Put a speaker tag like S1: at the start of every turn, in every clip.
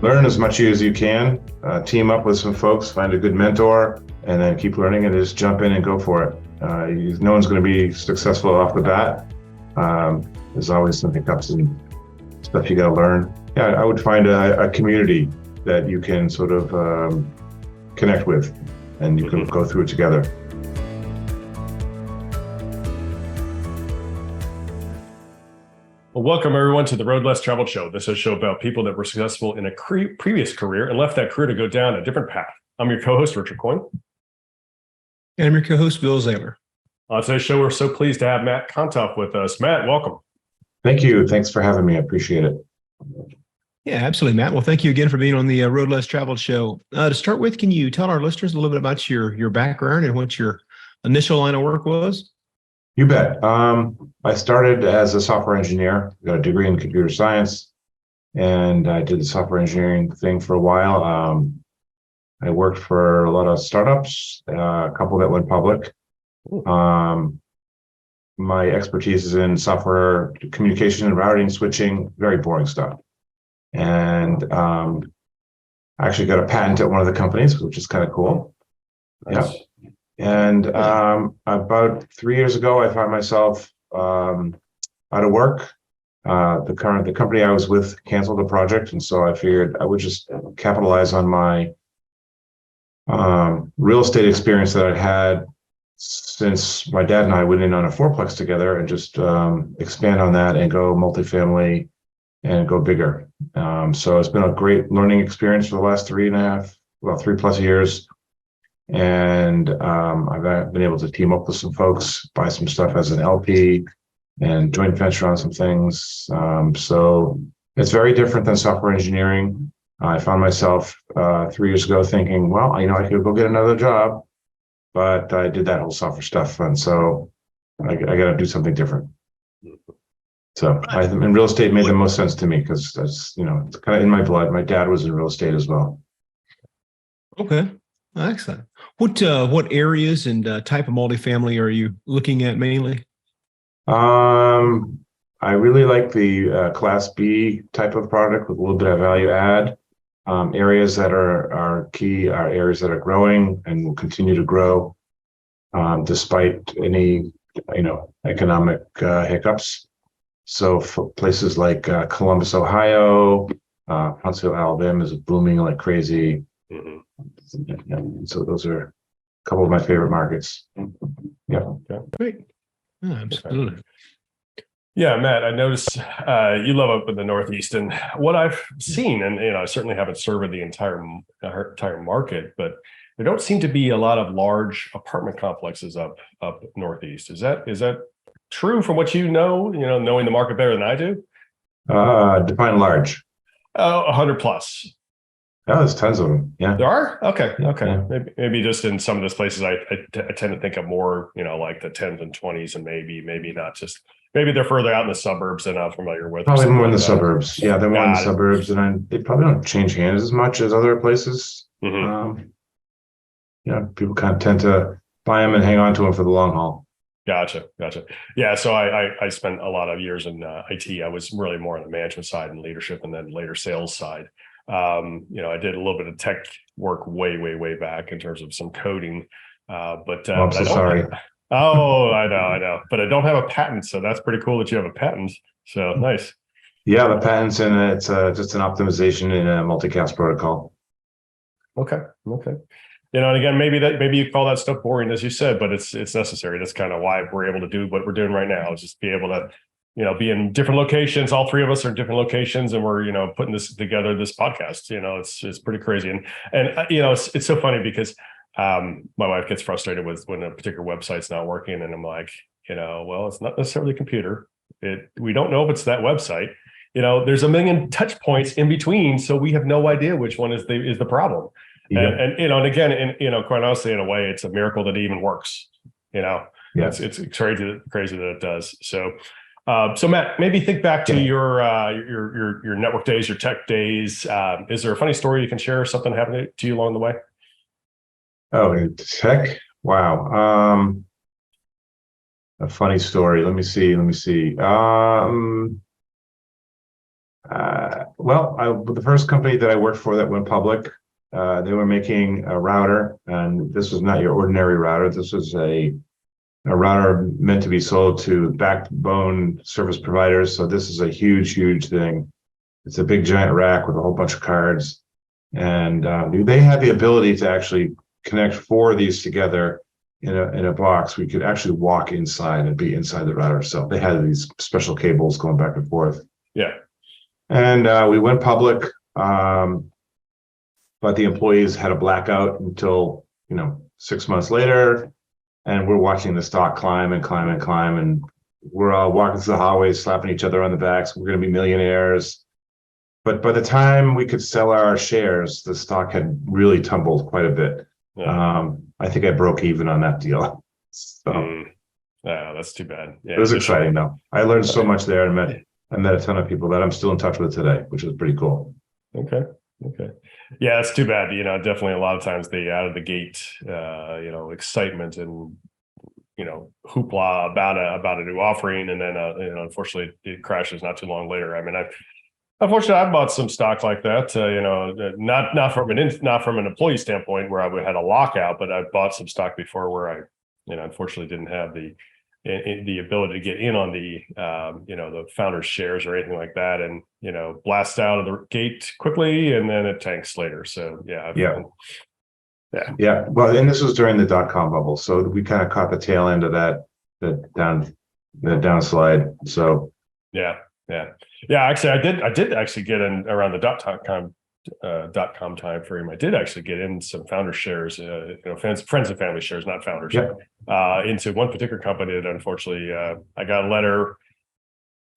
S1: learn as much as you can, team up with some folks, find a good mentor, and then keep learning and just jump in and go for it. No one's going to be successful off the bat. There's always some hiccups and stuff you got to learn. Yeah, I would find a community that you can sort of connect with, and you can go through it together.
S2: Well, welcome everyone to the Road Less Traveled Show. This is a show about people that were successful in a previous career and left that career to go down a different path. I'm your co-host, Richard Coyne.
S3: And I'm your co-host, Bill Zahller.
S2: On today's show, we're so pleased to have Matt Kontoff with us. Matt, welcome.
S1: Thank you. Thanks for having me. I appreciate it.
S3: Yeah, absolutely, Matt. Well, thank you again for being on the Road Less Traveled Show. To start with, can you tell our listeners a little bit about your background and what your initial line of work was?
S1: You bet. I started as a software engineer, got a degree in computer science, and I did the software engineering thing for a while. I worked for a lot of startups, a couple that went public. My expertise is in software communication and routing, switching, very boring stuff. And I actually got a patent at one of the companies, which is kind of cool.
S2: Nice.
S1: Yeah. And about 3 years ago, I found myself out of work. The company I was with canceled the project, and so I figured I would just capitalize on my real estate experience that I'd had since my dad and I went in on a fourplex together, and just expand on that and go multifamily and go bigger. So it's been a great learning experience for the last 3+ years. And I've been able to team up with some folks, buy some stuff as an LP, and joint venture on some things. So it's very different than software engineering. I found myself 3 years ago thinking, well, I could go get another job, but I did that whole software stuff, and so I got to do something different. So and real estate made the most sense to me because that's it's kind of in my blood. My dad was in real estate as well.
S3: Okay. Excellent. What areas and type of multifamily are you looking at mainly?
S1: I really like the Class B type of product with a little bit of value add. Areas that are key are areas that are growing and will continue to grow despite any economic hiccups. So for places like Columbus, Ohio, Huntsville, Alabama is booming like crazy. Mm-hmm. So those are a couple of my favorite markets. Yeah.
S3: Okay. Great. Oh, absolutely.
S2: Yeah, Matt, I noticed you live up in the Northeast, and what I've seen, and I certainly haven't surveyed the entire market, but there don't seem to be a lot of large apartment complexes up Northeast. Is that true from what you know? Knowing the market better than I do.
S1: Define large.
S2: 100 plus.
S1: Oh, there's tons of them. Yeah.
S2: There are? Okay.
S1: Yeah.
S2: Maybe just in some of those places, I tend to think of more, like the 10s and 20s, and maybe not just, maybe they're further out in the suburbs than I'm familiar with.
S1: Probably more in the suburbs. Yeah, they're more in the suburbs, and they probably don't change hands as much as other places. Mm-hmm. People kind of tend to buy them and hang on to them for the long haul. Gotcha.
S2: Yeah, so I spent a lot of years in IT. I was really more on the management side and leadership, and then later sales side. I did a little bit of tech work way back in terms of some coding. But
S1: I'm so sorry.
S2: Oh, I know. But I don't have a patent, so that's pretty cool that you have a patent. So nice.
S1: Yeah, the patent's in it. It's just an optimization in a multicast protocol.
S2: Okay. And again, maybe you call that stuff boring, as you said, but it's necessary. That's kind of why we're able to do what we're doing right now, is just be able to be in different locations. All three of us are in different locations, and we're, putting this together, this podcast. It's pretty crazy. And it's so funny because my wife gets frustrated when a particular website's not working. And I'm like, well, it's not necessarily a computer. We don't know if it's that website. There's a million touch points in between. So we have no idea which one is the problem. Yep. And again, quite honestly, in a way, it's a miracle that it even works. Yes. It's crazy that it does. So Matt, maybe think back to your network days, your tech days. Is there a funny story you can share? Something happened to you along the way?
S1: Oh, tech? Wow. A funny story. Let me see. The first company that I worked for that went public, they were making a router, and this was not your ordinary router. This was a router meant to be sold to backbone service providers. So this is a huge, huge thing. It's a big giant rack with a whole bunch of cards. And they had the ability to actually connect 4 of these together in a box. We could actually walk inside and be inside the router itself. They had these special cables going back and forth.
S2: Yeah.
S1: And we went public, but the employees had a blackout until 6 months later. And we're watching the stock climb and climb and climb. And we're all walking through the hallways, slapping each other on the backs. We're going to be millionaires. But by the time we could sell our shares, the stock had really tumbled quite a bit. Yeah. I think I broke even on that deal. So
S2: that's too bad. Yeah,
S1: it was exciting though. I learned so much there and I met a ton of people that I'm still in touch with today, which is pretty cool.
S2: Okay. Yeah, it's too bad. Definitely a lot of times they out of the gate, excitement and hoopla about a new offering, and then unfortunately it crashes not too long later. I mean, Unfortunately, I bought some stock like that. Not from an employee standpoint where I had a lockout, but I bought some stock before where I, unfortunately didn't have the ability to get in on the founder's shares or anything like that, and blast out of the gate quickly, and then it tanks later. So yeah.
S1: Well, and this was during the .com bubble, so we kind of caught the tail end of the downslide. So
S2: yeah. Actually, I did actually get in around the .com time frame. I did actually get in some founder shares, friends and family shares, not founders, into one particular company that unfortunately I got a letter.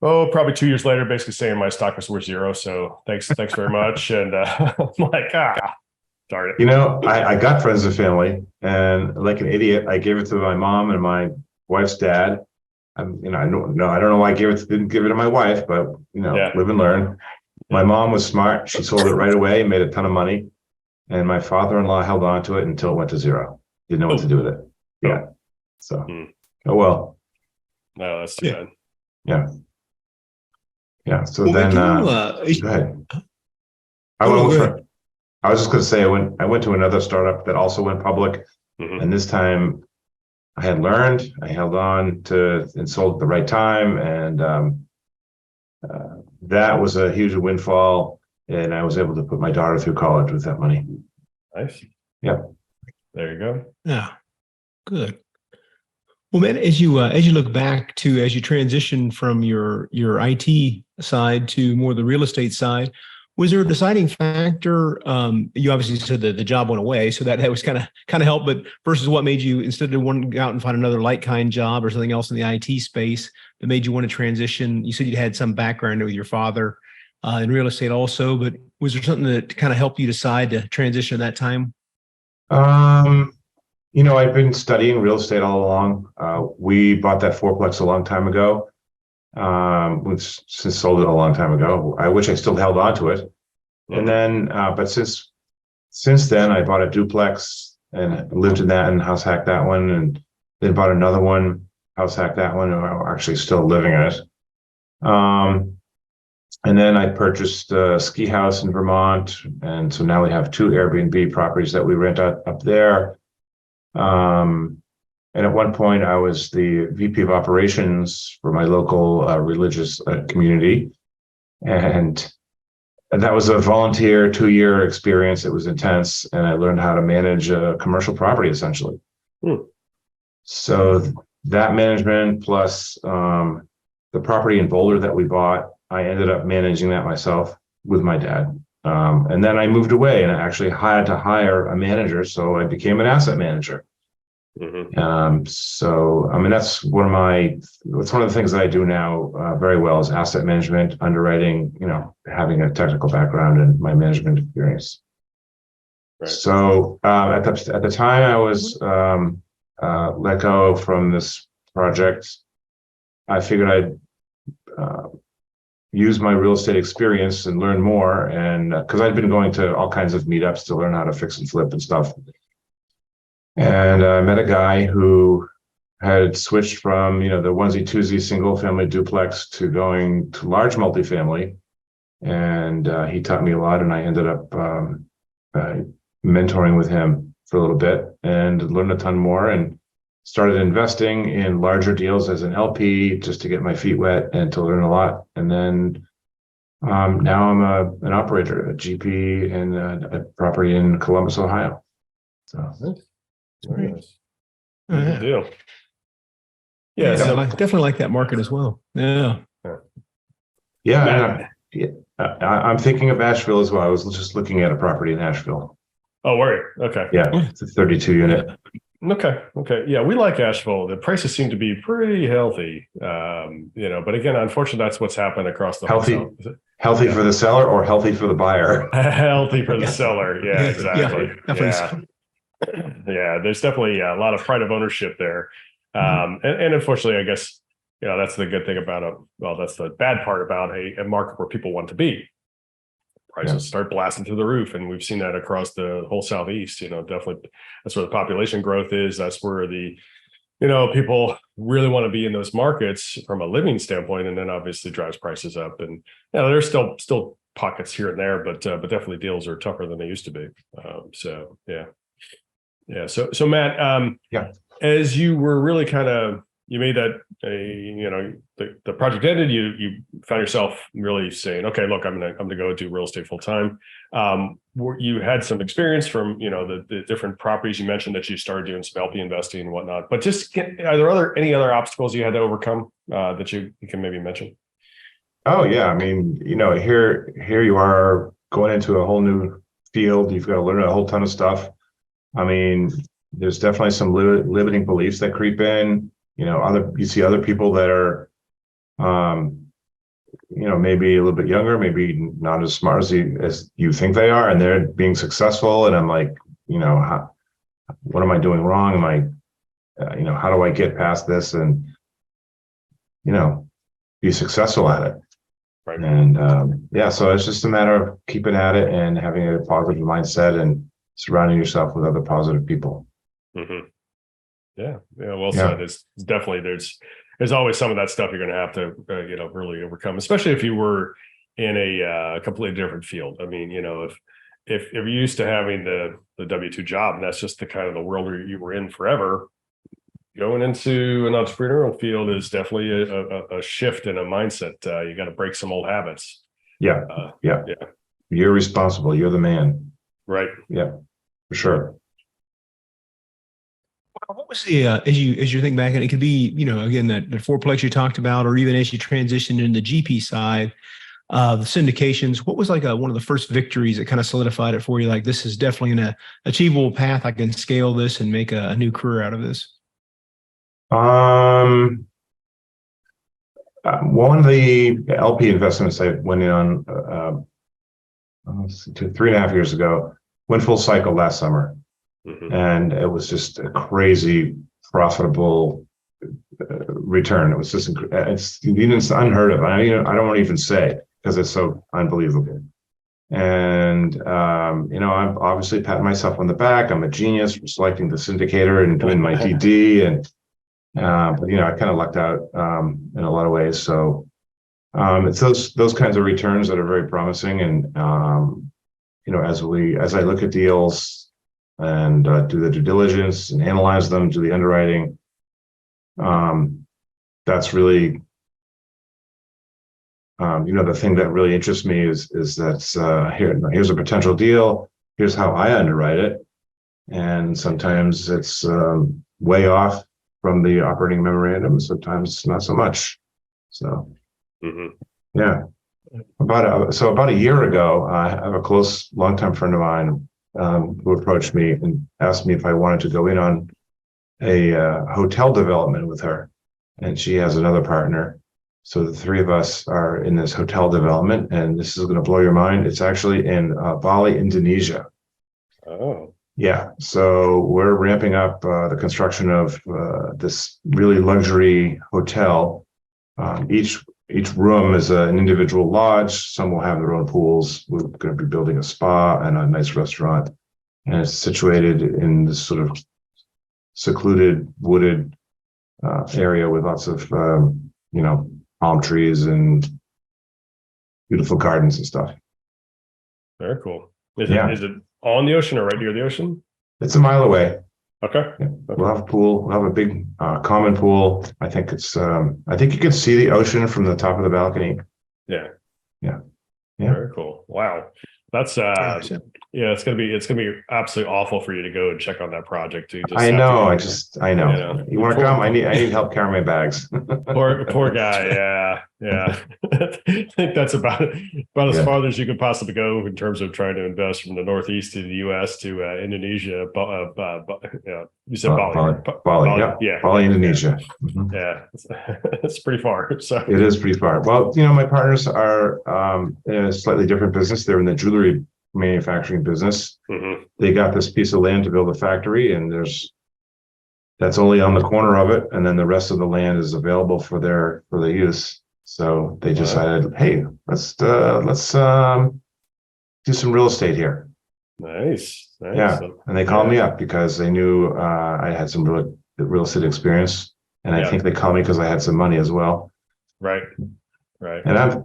S2: Probably 2 years later, basically saying my stock was worth zero. So thanks very much. And I'm like, darn it.
S1: I got friends and family, and like an idiot, I gave it to my mom and my wife's dad. I don't know why I didn't give it to my wife, but live and learn. My mom was smart. She sold it right away and made a ton of money. And my father-in-law held on to it until it went to zero. Didn't know what to do with it. Yeah. So, oh well.
S2: No, that's too bad.
S1: Yeah. So go ahead. I was just going to say I went to another startup that also went public, and this time I had learned, I held on to and sold at the right time, and that was a huge windfall, and I was able to put my daughter through college with that money.
S2: Nice.
S1: Yeah.
S2: There you go.
S3: Yeah. Good. Well, man, as you look back to as you transition from your IT side to more the real estate side, was there a deciding factor? You obviously said that the job went away, so that was kind of helped. But versus what made you, instead of wanting to go out and find another like kind job or something else in the IT space that made you want to transition? You said you had some background with your father in real estate also, but was there something that kind of helped you decide to transition at that time?
S1: I've been studying real estate all along. We bought that fourplex a long time ago. Since sold it a long time ago. I wish I still held on to it. And then, but since then, I bought a duplex and lived in that and house hacked that one, and then bought another one, house hacked that one, and I'm actually still living in it. And then I purchased a ski house in Vermont, and so now we have 2 Airbnb properties that we rent out up there. And at one point, I was the VP of operations for my local religious community. And that was a volunteer 2-year experience. It was intense. And I learned how to manage a commercial property, essentially. So that management plus the property in Boulder that we bought, I ended up managing that myself with my dad. And then I moved away and I actually had to hire a manager. So I became an asset manager. So I mean that's one of the things that I do now very well is asset management, underwriting, having a technical background and my management experience. Right. So at the time I was let go from this project, I figured I'd use my real estate experience and learn more, and because I'd been going to all kinds of meetups to learn how to fix and flip and stuff. And I met a guy who had switched from, the onesie twosie single family duplex to going to large multifamily. and he taught me a lot, and I ended up mentoring with him for a little bit and learned a ton more, and started investing in larger deals as an LP just to get my feet wet and to learn a lot. And then now I'm an operator, a GP in a property in Columbus, Ohio. So
S2: Very nice.
S3: Oh,
S2: Good
S3: yeah.
S2: deal.
S3: Yeah,
S2: Yeah. So
S3: I definitely like that market as well. Yeah.
S1: yeah,
S2: Matt-
S1: I'm thinking of Asheville as well. I was just looking at a property in Asheville.
S2: oh, were you? Okay.
S1: Yeah, it's a 32 unit.
S2: Okay. Okay. Yeah, we like Asheville. The prices seem to be pretty healthy. But again, unfortunately, that's what's happened across the
S1: Healthy.
S2: whole South.
S1: Healthy for the seller or healthy for the buyer?
S2: Healthy for the
S3: Yeah.
S2: seller. Yeah, exactly.
S3: definitely.
S2: Yeah. Yeah, there's definitely a lot of pride of ownership there. And unfortunately, I guess, that's the good thing about that's the bad part about a market where people want to be. Prices start blasting through the roof. And we've seen that across the whole Southeast, definitely that's where the population growth is. That's where the, people really want to be in those markets from a living standpoint, and then obviously drives prices up. And there's still pockets here and there, but definitely deals are tougher than they used to be. So yeah. Yeah. So Matt, as you were really you made that the project ended, you found yourself really saying, okay, look, I'm gonna go do real estate full time. You had some experience from the different properties you mentioned that you started doing some LP investing and whatnot. But are there any other obstacles you had to overcome that you can maybe mention?
S1: Oh yeah, I mean, here you are going into a whole new field. You've got to learn a whole ton of stuff. I mean, there's definitely some limiting beliefs that creep in. You see other people that are, maybe a little bit younger, maybe not as smart as you think they are, and they're being successful. And I'm like, what am I doing wrong? Am I, how do I get past this and, be successful at it?
S2: Right.
S1: And so it's just a matter of keeping at it and having a positive mindset and surrounding yourself with other positive people.
S2: Mm-hmm. Yeah. Well said. It's definitely there's always some of that stuff you're going to have to really overcome, especially if you were in a completely different field. I mean, if you're used to having the W-2 job, and that's just the kind of the world you were in forever, going into an entrepreneurial field is definitely a shift in a mindset. You got to break some old habits.
S1: Yeah. You're responsible. You're the man.
S2: Right.
S1: Yeah, for sure.
S3: What was the as you think back, and it could be again that fourplex you talked about, or even as you transitioned into the GP side, the syndications. What was like one of the first victories that kind of solidified it for you? Like, this is definitely an achievable path. I can scale this and make a new career out of this.
S1: One of the LP investments I went in on 3.5 years ago went full cycle last summer.
S2: Mm-hmm.
S1: And it was just a crazy profitable return. It was just it's unheard of. I don't want to even say, because it's so unbelievable. And I'm obviously patting myself on the back. I'm a genius for selecting the syndicator and doing my DD, and but I kind of lucked out in a lot of ways. So it's those kinds of returns that are very promising. And as I look at deals and do the due diligence and analyze them, do the underwriting, that's really the thing that really interests me is that here's a potential deal, here's how I underwrite it, and sometimes it's way off from the operating memorandum, sometimes not so much. So yeah, about a year ago, I have a close longtime friend of mine who approached me and asked me if I wanted to go in on a hotel development with her, and she has another partner. So the three of us are in this hotel development, and this is going to blow your mind. It's actually in Bali, Indonesia.
S2: Oh.
S1: Yeah. So we're ramping up the construction of this really luxury hotel. Each room is an individual lodge. Some will have their own pools. We're going to be building a spa and a nice restaurant. And it's situated in this sort of secluded, wooded area with lots of, palm trees and beautiful gardens and stuff.
S2: Very cool. Is
S1: Yeah.
S2: it on the ocean or right near the ocean?
S1: It's a mile away.
S2: Okay.
S1: Yeah. We'll have a pool. We'll have a big common pool. I think I think you can see the ocean from the top of the balcony.
S2: Yeah.
S1: Yeah. Yeah.
S2: Very cool. Wow. That's yeah, it's gonna be absolutely awful for you to go and check on that project too.
S1: I know. I know.
S2: You know,
S1: You want to come? I need help carrying my bags.
S2: poor guy. Yeah. I think that's about as
S1: Yeah.
S2: far as you could possibly go in terms of trying to invest from the Northeast to the U.S. to Indonesia. Yeah, you said Bali.
S1: Bali. Yeah.
S2: Yeah.
S1: Bali, Indonesia. Mhm.
S2: Yeah, it's pretty far. So
S1: It is pretty far. Well, my partners are in a slightly different business. They're in the jewelry manufacturing business.
S2: Mhm.
S1: They got this piece of land to build a factory, and that's only on the corner of it, and then the rest of the land is available for their use. So they decided, hey, let's do some real estate here.
S2: Nice.
S1: Yeah, and they called me up because they knew I had some real estate experience, and I think they called me because I had some money as well.
S2: Right.
S1: And I'm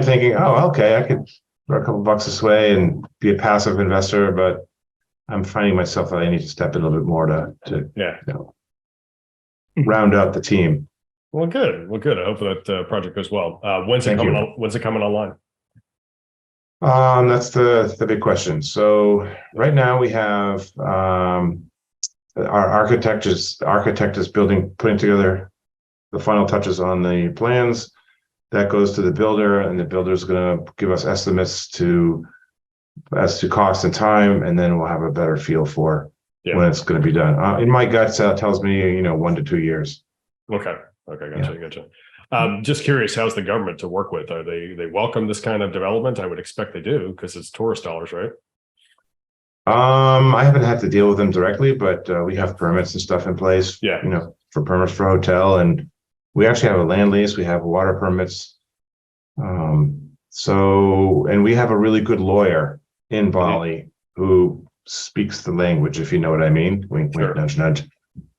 S1: thinking, oh, okay, I could throw a couple bucks this way and be a passive investor, but I'm finding myself that I need to step in a little bit more to round out the team.
S2: Well, good. I hope that project goes well. When's it coming online?
S1: That's the big question. So right now we have our architect is putting together the final touches on the plans. That goes to the builder, and the builder is going to give us estimates as to cost and time, and then we'll have a better feel for when it's going to be done. In my gut tells me 1 to 2 years.
S2: Okay, gotcha. Just curious, how's the government to work with? Are they welcome this kind of development? I would expect they do because it's tourist dollars, right?
S1: I haven't had to deal with them directly, but we have permits and stuff in place.
S2: Yeah.
S1: For permits for hotel, and we actually have a land lease. We have water permits. And we have a really good lawyer in Bali who speaks the language, if you know what I mean. Wink, wink, nudge, nudge.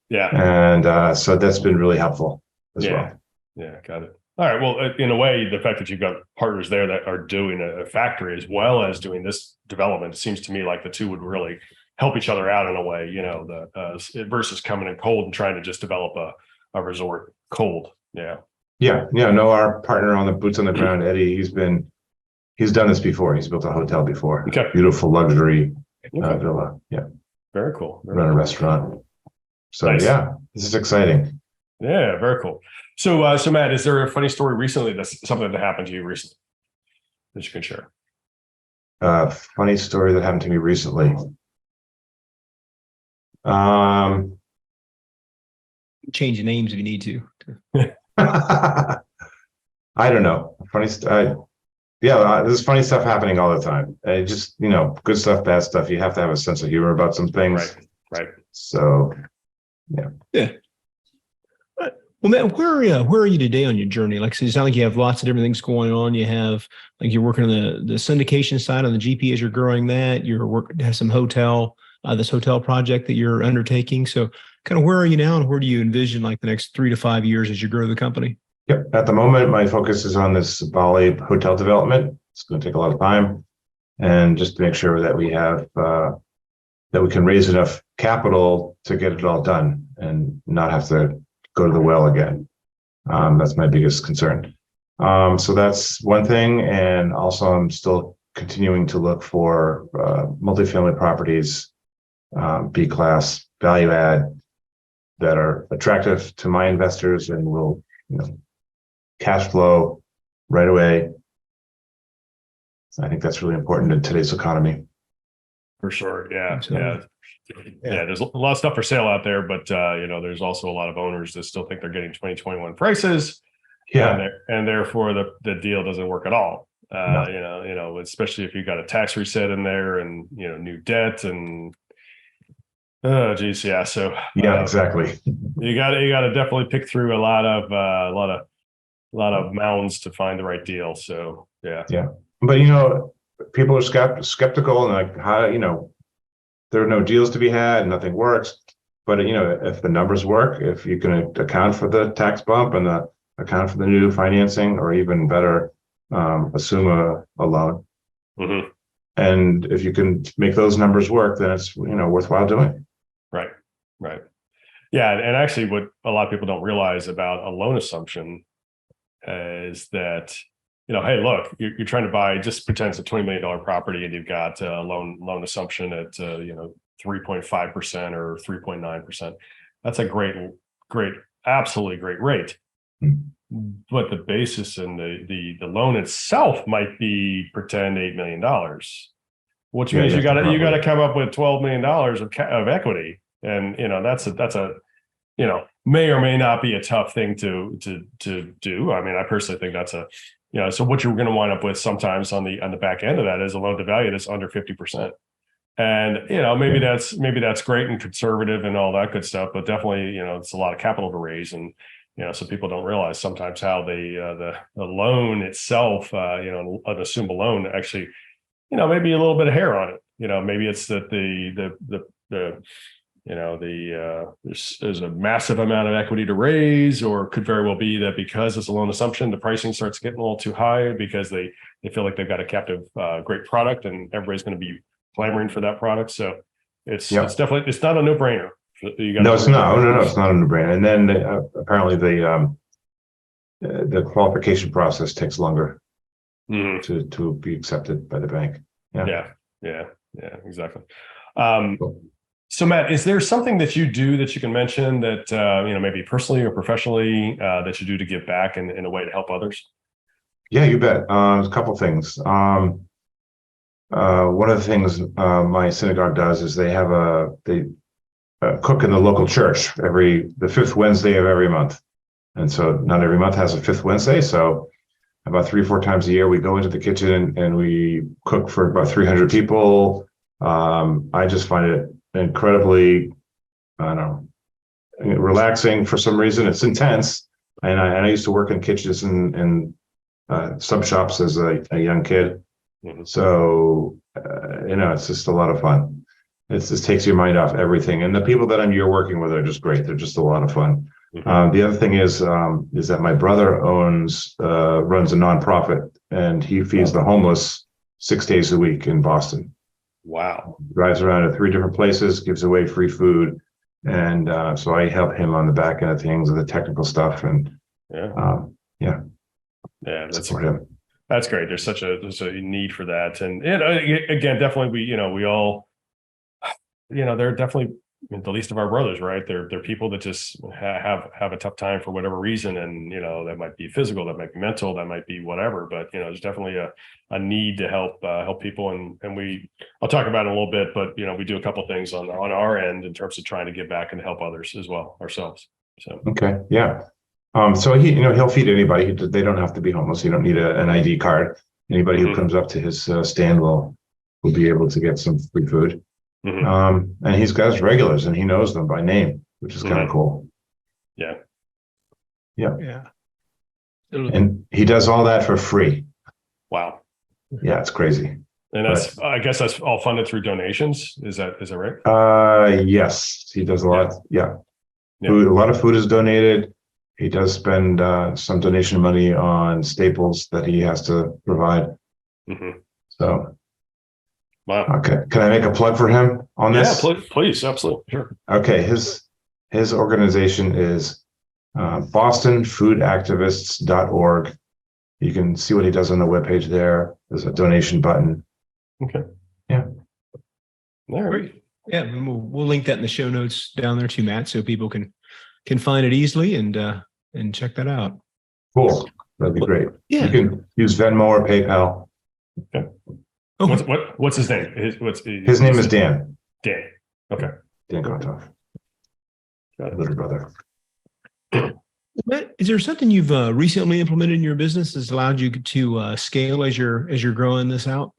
S2: Yeah.
S1: And so that's been really helpful as well.
S2: Yeah, got it. All right. Well, in a way, the fact that you've got partners there that are doing a factory as well as doing this development, it seems to me like the two would really help each other out in a way, versus coming in cold and trying to just develop a resort cold. Yeah. No, our partner on the boots on the ground, Eddie, he's done this before. He's built a hotel before. Okay.
S1: Beautiful luxury villa. Yeah.
S2: Very cool.
S1: Run a restaurant. So
S2: Nice.
S1: Yeah, this is exciting.
S2: Yeah, very cool. So Matt, is there a funny story recently that's something that happened to you recently that you can share?
S1: Funny story that happened to me recently.
S3: Change the names if you need to.
S1: I don't know. There's funny stuff happening all the time. Just good stuff, bad stuff. You have to have a sense of humor about some things.
S2: Right.
S1: So,
S3: yeah. Well, Matt, where are you today on your journey? Like, so it sounds like you have lots of different things going on. You have, like, you're working on the syndication side on the GP as you're growing that. Have some this hotel project that you're undertaking. So, kind of where are you now, and where do you envision like the next 3 to 5 years as you grow the company?
S1: Yep. At the moment, my focus is on this Bali hotel development. It's going to take a lot of time, and just to make sure that we have that we can raise enough capital to get it all done and not have to go to the well again. That's my biggest concern. So that's one thing, and also I'm still continuing to look for multifamily properties, B-class, value add, that are attractive to my investors and will cash flow right away. I think that's really important in today's economy.
S2: For sure. Yeah.
S3: Absolutely.
S2: Yeah. There's a lot of stuff for sale out there, but there's also a lot of owners that still think they're getting 2021 prices.
S1: Yeah.
S2: And therefore the deal doesn't work at all.
S1: No.
S2: Especially if you got a tax reset in there and, new debt and, oh geez. Yeah. So
S1: yeah, exactly.
S2: You got to definitely pick through a lot of mounds to find the right deal. So yeah.
S1: But people are skeptical and like, how there are no deals to be had, nothing works. But if the numbers work, if you can account for the tax bump and account for the new financing, or even better, assume a loan.
S2: Mm-hmm.
S1: And if you can make those numbers work, then it's, worthwhile doing.
S2: Right. Right. Yeah. And actually what a lot of people don't realize about a loan assumption is that, hey, look, you're trying to buy, just pretend it's a $20 million property and you've got a loan assumption at, 3.5% or 3.9%. That's a great, absolutely great rate. But the basis and the loan itself might be pretend $8 million, which means you got to come up with $12 million of equity. And, that's a may or may not be a tough thing to do. I mean, I personally think that's so what you're going to wind up with sometimes on the back end of that is a loan to value that's under 50%. And, maybe that's great and conservative and all that good stuff, but definitely, it's a lot of capital to raise. And, so people don't realize sometimes how the loan itself, an assumed loan actually, maybe a little bit of hair on it. Maybe it's that there's a massive amount of equity to raise, or it could very well be that because it's a loan assumption, the pricing starts getting a little too high because they feel like they've got a captive great product and everybody's going to be clamoring for that product. So it's definitely, it's not a no-brainer.
S1: No, it's not a no-brainer. And then apparently the qualification process takes longer to be accepted by the bank.
S2: Yeah, exactly. So Matt, is there something that you do that you can mention that, maybe personally or professionally that you do to give back in a way to help others?
S1: Yeah, you bet. A couple things. One of the things my synagogue does is they cook in the local church the fifth Wednesday of every month. And so not every month has a fifth Wednesday. So about 3 or 4 times a year, we go into the kitchen and we cook for about 300 people. I just find it incredibly, relaxing for some reason. It's intense. And I used to work in kitchens and sub shops as a young kid. Mm-hmm. So, it's just a lot of fun. It just takes your mind off everything. And the people that you're working with are just great. They're just a lot of fun. Mm-hmm. The other thing is that my brother runs a nonprofit, and he feeds the homeless 6 days a week in Boston.
S2: Wow.
S1: Drives around to 3 different places, gives away free food. And so I help him on the back end of things, the technical stuff. And
S2: that's great. There's such a need for that. And again, definitely we all, they're definitely the least of our brothers, right? They're people that just have a tough time for whatever reason. And, that might be physical, that might be mental, that might be whatever, but, there's definitely a need to help people. And I'll talk about it a little bit, but, we do a couple of things on our end in terms of trying to give back and help others as well ourselves. So,
S1: okay. Yeah. So he'll feed anybody. They don't have to be homeless. You don't need an ID card. Anybody who comes up to his stand will be able to get some free food. Mm-hmm. And he's got his regulars and he knows them by name, which is kind of cool.
S2: Yeah.
S1: And he does all that for free.
S2: Wow.
S1: Yeah, it's crazy.
S2: And I guess that's all funded through donations. Is that right?
S1: Yes, he does a lot. Yeah. Food, a lot of food is donated. He does spend some donation money on staples that he has to provide. Mm-hmm. So.
S2: Wow.
S1: Okay. Can I make a plug for him on this?
S2: Yeah, please. Absolutely. Sure.
S1: Okay. His organization is bostonfoodactivists.org. You can see what he does on the webpage there. There's a donation button.
S2: Okay.
S1: Yeah.
S2: All right.
S3: Yeah. And we'll link that in the show notes down there too, Matt, so people can find it easily and check that out.
S1: Cool. That'd be great.
S3: Yeah.
S1: You can use Venmo or PayPal.
S2: Okay. What's his name?
S1: His name is Dan.
S2: Dan. Okay.
S1: Dan Kontoff. Little brother.
S3: Matt, is there something you've recently implemented in your business that's allowed you to scale as you're growing this out?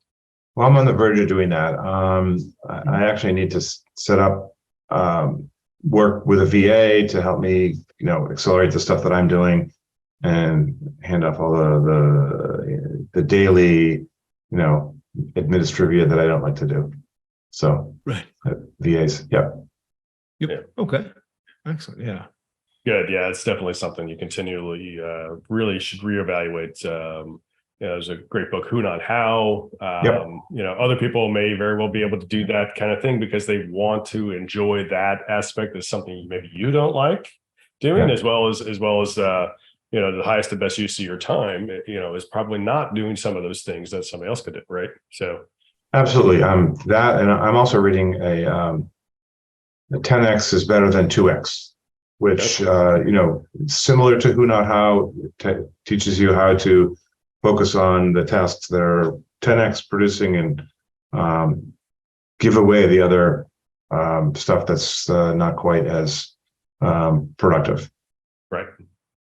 S1: Well, I'm on the verge of doing that. I actually need to set up work with a VA to help me, accelerate the stuff that I'm doing and hand off all the daily, administrivia that I don't like to do. So
S3: right.
S1: VAs. Yep.
S3: Okay. Excellent. Yeah.
S2: Good. Yeah. It's definitely something you continually really should reevaluate, there's a great book, Who Not How.
S1: Yep.
S2: Other people may very well be able to do that kind of thing because they want to enjoy that aspect as something maybe you don't like doing,
S1: Yeah.
S2: as well as the highest and best use of your time, is probably not doing some of those things that somebody else could do, right? So
S1: Absolutely. That, and I'm also reading a 10x is better than 2x, which similar to Who Not How, teaches you how to focus on the tasks that are 10x producing and give away the other stuff that's not quite as productive.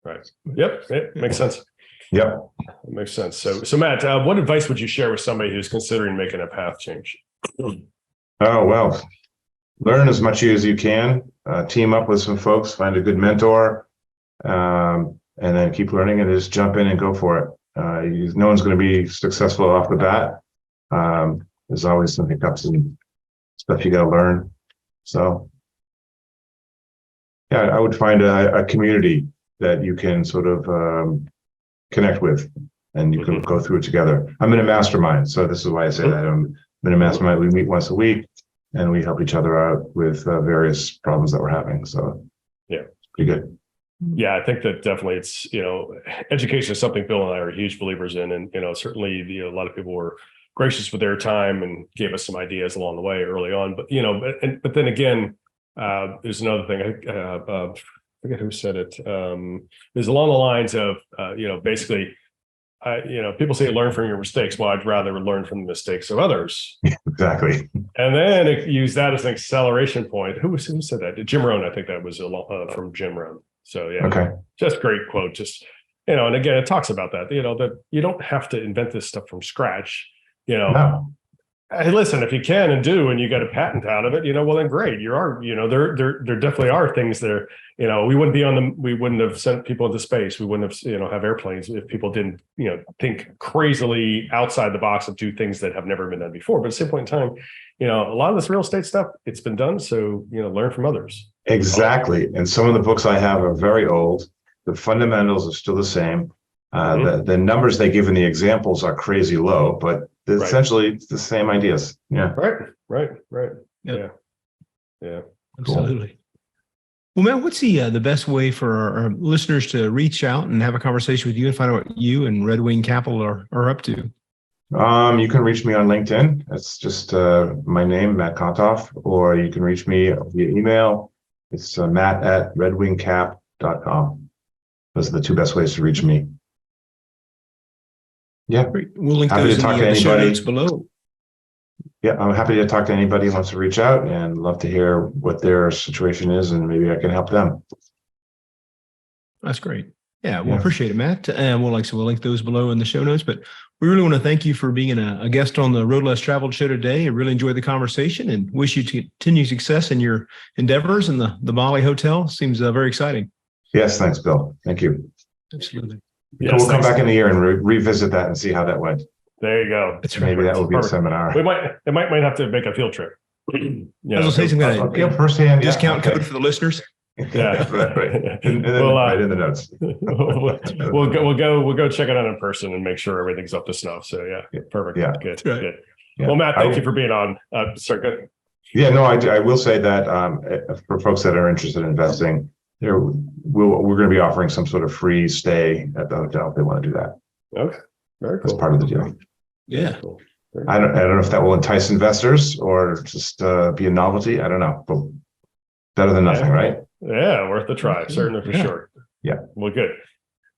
S2: right. Yep, it makes sense.
S1: Yep.
S2: It makes sense. So Matt, what advice would you share with somebody who's considering making a path change?
S1: Oh, well, learn as much as you can, team up with some folks, find a good mentor, and then keep learning and just jump in and go for it. No one's going to be successful off the bat. There's always some hiccups and stuff you got to learn. So, yeah, I would find a community that you can sort of connect with, and you can go through it together. I'm in a mastermind, so this is why I say that. I'm in a mastermind. We meet once a week, and we help each other out with various problems that we're having. So,
S2: yeah,
S1: it's pretty good.
S2: Yeah, I think that definitely it's, education is something Bill and I are huge believers in. And, certainly, a lot of people were gracious with their time and gave us some ideas along the way early on. But, but then again, there's another thing. I forget who said it. It's along the lines of, basically, people say learn from your mistakes. Well, I'd rather learn from the mistakes of others.
S1: Exactly.
S2: And then use that as an acceleration point. Who said that? Jim Rohn, I think that was from Jim Rohn. So yeah,
S1: Okay.
S2: Just great quote. Just, and again, it talks about that, that you don't have to invent this stuff from scratch.
S1: No.
S2: Hey, listen, if you can and do, and you got a patent out of it, well, then great. There definitely are things there. We wouldn't have sent people into space. We wouldn't have, have airplanes if people didn't, think crazily outside the box and do things that have never been done before. But at the same point in time, a lot of this real estate stuff, it's been done. So, learn from others.
S1: Exactly. And some of the books I have are very old. The fundamentals are still the same. The numbers they give in the examples are crazy low, but essentially it's the same ideas. Yeah.
S2: Right.
S3: Yep.
S2: Yeah.
S3: Absolutely. Well, Matt, what's the best way for our listeners to reach out and have a conversation with you and find out what you and Redwing Capital are up to?
S1: You can reach me on LinkedIn. It's just my name, Matt Kontoff, or you can reach me via email. It's matt@redwingcap.com. Those are the two best ways to reach me. Yeah.
S3: Great. We'll link
S1: Happy
S3: those
S1: to talk
S3: in
S1: to
S3: the show
S1: anybody.
S3: notes below.
S1: Yeah, I'm happy to talk to anybody who wants to reach out and love to hear what their situation is, and maybe I can help them.
S3: That's great. Yeah, well, appreciate it, Matt. And we'll link those below in the show notes. But we really want to thank you for being a guest on the Road Less Traveled show today. I really enjoyed the conversation and wish you continued success in your endeavors. And the Bali Hotel seems very exciting.
S1: Yes, thanks, Bill. Thank you.
S3: Absolutely.
S1: Yes, we'll come back in the year and revisit that and see how that went.
S2: There you go.
S3: That's right.
S1: Maybe that will be
S2: Perfect.
S1: a seminar.
S2: We might have to make a field trip.
S3: I was going to say some kind of
S1: firsthand
S3: discount code for the listeners.
S2: Yeah,
S1: right. And then right in the notes.
S2: we'll go check it out in person and make sure everything's up to snuff. So yeah, perfect.
S1: Yeah,
S2: good.
S3: Right.
S2: Good.
S1: Yeah.
S2: Well, Matt, thank you for being on. Sorry, good.
S1: Yeah, no, I will say that for folks that are interested in investing, we're going to be offering some sort of free stay at the hotel if they want to do that.
S2: Okay, very cool.
S1: That's part of the deal.
S3: Yeah.
S2: Very cool.
S1: I don't know if that will entice investors or just be a novelty. I don't know, but better than nothing, right?
S2: Yeah, worth the try, certainly for sure.
S1: Yeah.
S2: Well, good.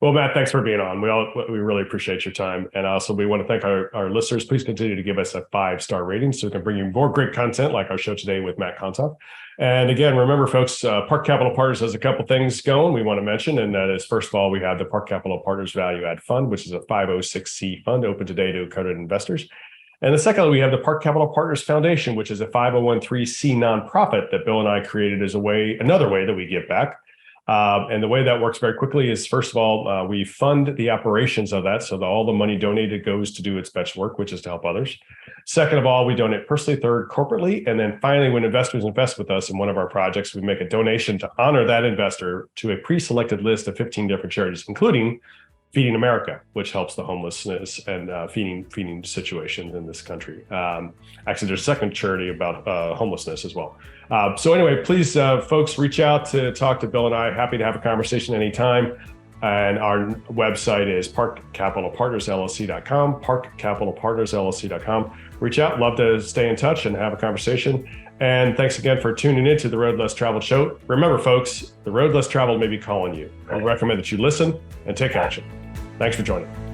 S2: Well, Matt, thanks for being on. We really appreciate your time. And also we want to thank our listeners. Please continue to give us a 5-star rating so we can bring you more great content like our show today with Matt Kontoff. And again, remember, folks, Park Capital Partners has a couple things going we want to mention. And that is, first of all, we have the Park Capital Partners Value Add Fund, which is a 506c fund open today to accredited investors. And the second, we have the Park Capital Partners Foundation, which is a 501(c) nonprofit that Bill and I created as another way that we give back. And the way that works very quickly is, first of all, we fund the operations of that. So that all the money donated goes to do its best work, which is to help others. Second of all, we donate personally. Third, corporately. And then finally, when investors invest with us in one of our projects, we make a donation to honor that investor to a pre-selected list of 15 different charities, including Feeding America, which helps the homelessness and feeding situations in this country. Actually, there's a second charity about homelessness as well. So anyway, please, folks, reach out to talk to Bill and I. Happy to have a conversation anytime. And our website is parkcapitalpartnersllc.com, parkcapitalpartnersllc.com. Reach out, love to stay in touch and have a conversation. And thanks again for tuning in to the Road Less Traveled show. Remember, folks, the road less traveled may be calling you. I recommend that you listen and take action. Thanks for joining.